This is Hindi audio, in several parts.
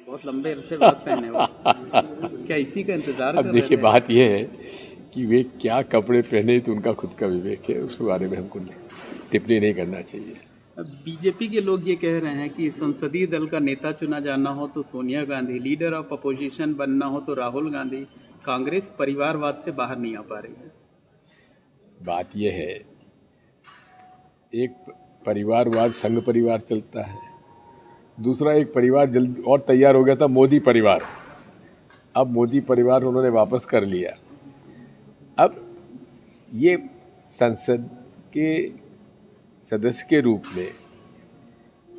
बहुत लंबे अरसे बाद पहने वो। क्या इसी का इंतजार अब कर देखिए, रहे थे? बात यह है कि वे क्या कपड़े पहने तो उनका खुद का विवेक है, उसके बारे में हमको टिप्पणी नहीं करना चाहिए। बीजेपी के लोग ये कह रहे हैं कि संसदीय दल का नेता चुना जाना हो तो Sonia Gandhi, leader of opposition बनना हो तो राहुल गांधी, कांग्रेस परिवारवाद से बाहर नहीं आ पा रही है। बात यह है, एक परिवारवाद संघ परिवार चलता है, दूसरा एक परिवार जल्द और तैयार हो गया था, मोदी परिवार। अब मोदी परिवार उन्होंने वापस कर लिया। अब ये संसद के सदस्य के रूप में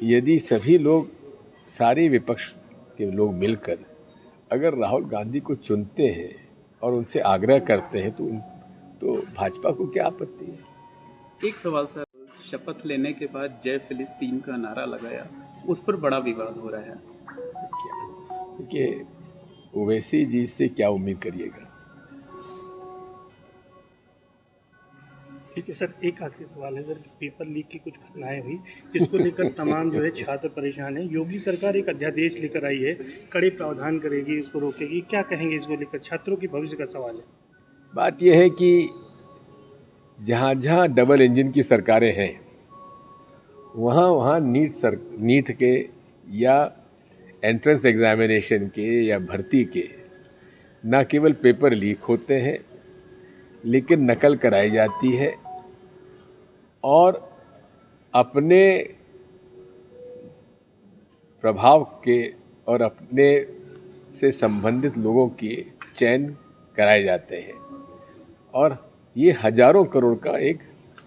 यदि सभी लोग, सारे विपक्ष के लोग मिलकर अगर राहुल गांधी को चुनते हैं और उनसे आग्रह करते हैं तो भाजपा को क्या आपत्ति है? एक सवाल सर, शपथ लेने के बाद जय फिलिस्तीन का नारा लगाया, उस पर बड़ा विवाद हो रहा है। देखिए, ओवैसी जी से क्या उम्मीद करिएगा? ठीक है सर, एक आखिरी सवाल है सर। पेपर लीक की कुछ घटनाएं हुई, जिसको लेकर तमाम जो है छात्र परेशान हैं। योगी सरकार एक अध्यादेश लेकर आई है, कड़े प्रावधान करेगी, इसको रोकेगी। क्या कहेंगे इसको लेकर? छात्रों की भविष्य का सवाल है। बात यह है कि जहाँ जहाँ डबल इंजन की सरकारें हैं, वहाँ वहाँ नीट के या एंट्रेंस एग्जामिनेशन के या भर्ती के न केवल पेपर लीक होते हैं, लेकिन नकल कराई जाती है और अपने प्रभाव के और अपने से संबंधित लोगों के चयन कराए जाते हैं और ये हजारों करोड़ का एक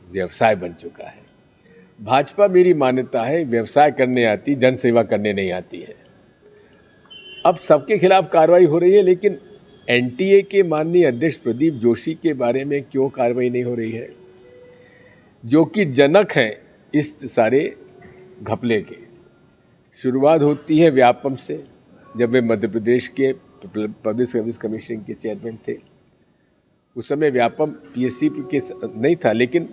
व्यवसाय बन चुका है। भाजपा, मेरी मान्यता है, व्यवसाय करने आती, जन सेवा करने नहीं आती है। अब सबके खिलाफ कार्रवाई हो रही है, लेकिन एनटीए के माननीय अध्यक्ष प्रदीप जोशी के बारे में क्यों कार्रवाई नहीं हो रही है, जो कि जनक हैं इस सारे घपले के? शुरुआत होती है व्यापम से, जब वे मध्य प्रदेश के पब्लिक सर्विस कमीशन के चेयरमैन थे। उस समय व्यापम पीएससी के नहीं था, लेकिन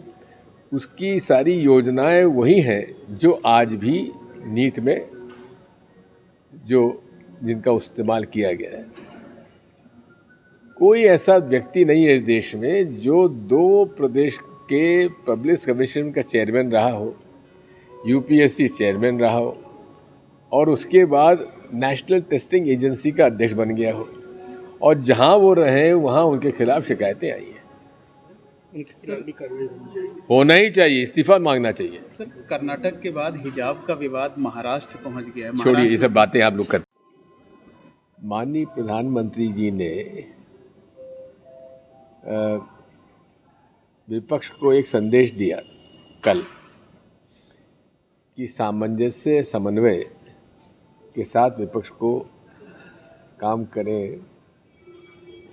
उसकी सारी योजनाएं वही हैं जो आज भी नीट में जिनका इस्तेमाल किया गया है। कोई ऐसा व्यक्ति नहीं है इस देश में जो 2 प्रदेश के पब्लिक कमीशन का चेयरमैन रहा हो, यूपीएससी चेयरमैन रहा हो और उसके बाद नेशनल टेस्टिंग एजेंसी का अध्यक्ष बन गया हो, और जहां वो रहे वहां उनके खिलाफ शिकायतें आई हैं। उनके खिलाफ भी कार्रवाई होनी चाहिए। होना ही चाहिए, इस्तीफा मांगना चाहिए। सर, कर्नाटक के बाद हिजाब का विवाद महाराष्ट्र पहुंच गया है। छोड़िए, ये सब बातें आप लोग करते। माननीय प्रधानमंत्री जी ने विपक्ष को एक संदेश दिया कल कि सामंजस्य समन्वय के साथ विपक्ष को काम करें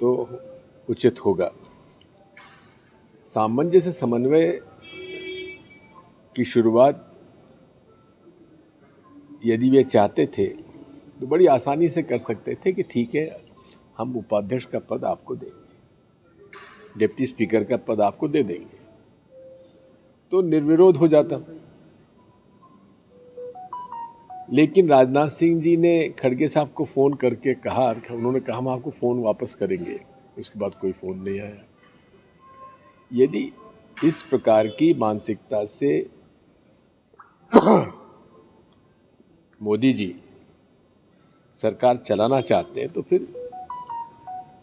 तो उचित होगा। सामंजस्य समन्वय की शुरुआत यदि वे चाहते थे तो बड़ी आसानी से कर सकते थे कि ठीक है, हम उपाध्यक्ष का पद आपको देंगे, डिप्टी स्पीकर का पद आपको दे देंगे, तो निर्विरोध हो जाता। लेकिन राजनाथ सिंह जी ने खड़गे साहब को फ़ोन करके कहा, उन्होंने कहा हम आपको फ़ोन वापस करेंगे। उसके बाद कोई फ़ोन नहीं आया। यदि इस प्रकार की मानसिकता से मोदी जी सरकार चलाना चाहते हैं तो फिर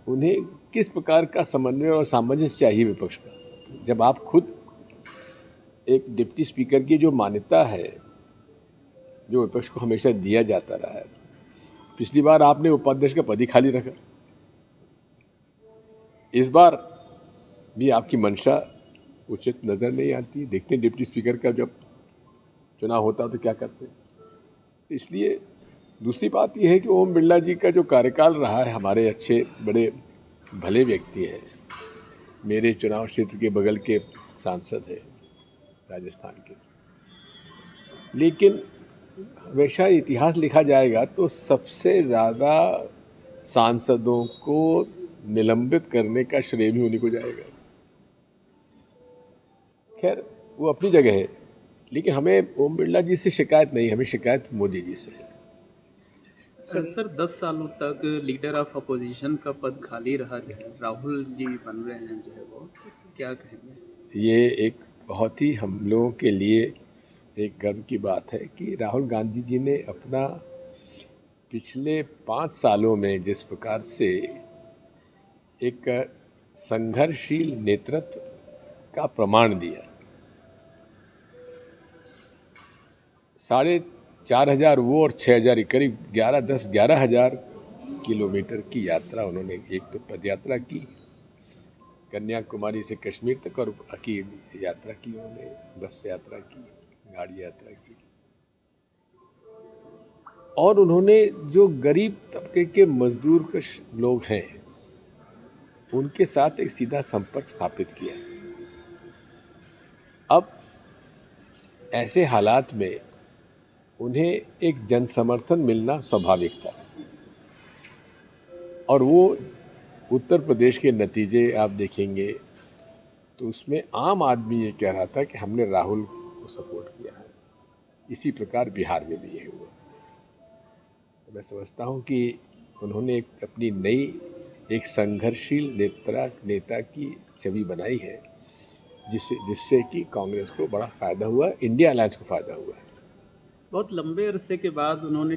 उन्हें किस प्रकार का समन्वय और सामंजस्य चाहिए विपक्ष का, जब आप खुद एक डिप्टी स्पीकर की जो मान्यता है, जो विपक्ष को हमेशा दिया जाता रहा है। पिछली बार आपने उपाध्यक्ष का पद ही खाली रखा, इस बार भी आपकी मंशा उचित नज़र नहीं आती। देखते हैं डिप्टी स्पीकर का जब चुनाव होता तो क्या करते हैं। इसलिए दूसरी बात यह है कि ओम बिरला जी का जो कार्यकाल रहा है, हमारे अच्छे बड़े भले व्यक्ति हैं, मेरे चुनाव क्षेत्र के बगल के सांसद हैं राजस्थान के, लेकिन हमेशा इतिहास लिखा जाएगा तो सबसे ज़्यादा सांसदों को निलंबित करने का श्रेय भी उन्हीं को जाएगा। खैर, वो अपनी जगह है, लेकिन हमें ओम बिरला जी से शिकायत नहीं, हमें शिकायत मोदी जी से है। सर 10 सालों तक लीडर ऑफ अपोजिशन का पद खाली रहा है, राहुल जी बन रहे हैं जो है वो, क्या कहेंगे? ये एक बहुत ही हम लोगों के लिए एक गर्व की बात है कि राहुल गांधी जी ने अपना पिछले 5 सालों में जिस प्रकार से एक संघर्षशील नेतृत्व का प्रमाण दिया, 4,500 वो और 6,000 करीब 11,000 किलोमीटर की यात्रा उन्होंने, एक तो पद यात्रा की कन्याकुमारी से कश्मीर तक, और की यात्रा की उन्होंने, बस यात्रा की, गाड़ी यात्रा की, और उन्होंने जो गरीब तबके के मजदूर कश लोग हैं उनके साथ एक सीधा संपर्क स्थापित किया। अब ऐसे हालात में उन्हें एक जन समर्थन मिलना स्वाभाविक था, और वो उत्तर प्रदेश के नतीजे आप देखेंगे तो उसमें आम आदमी ये कह रहा था कि हमने राहुल को सपोर्ट किया है। इसी प्रकार बिहार में भी ये हुआ। तो मैं समझता हूँ कि उन्होंने अपनी नई एक संघर्षशील नेता की छवि बनाई है, जिससे कि कांग्रेस को बड़ा फायदा हुआ, इंडिया अलायंस को फायदा हुआ है। बहुत लंबे अरसे के बाद उन्होंने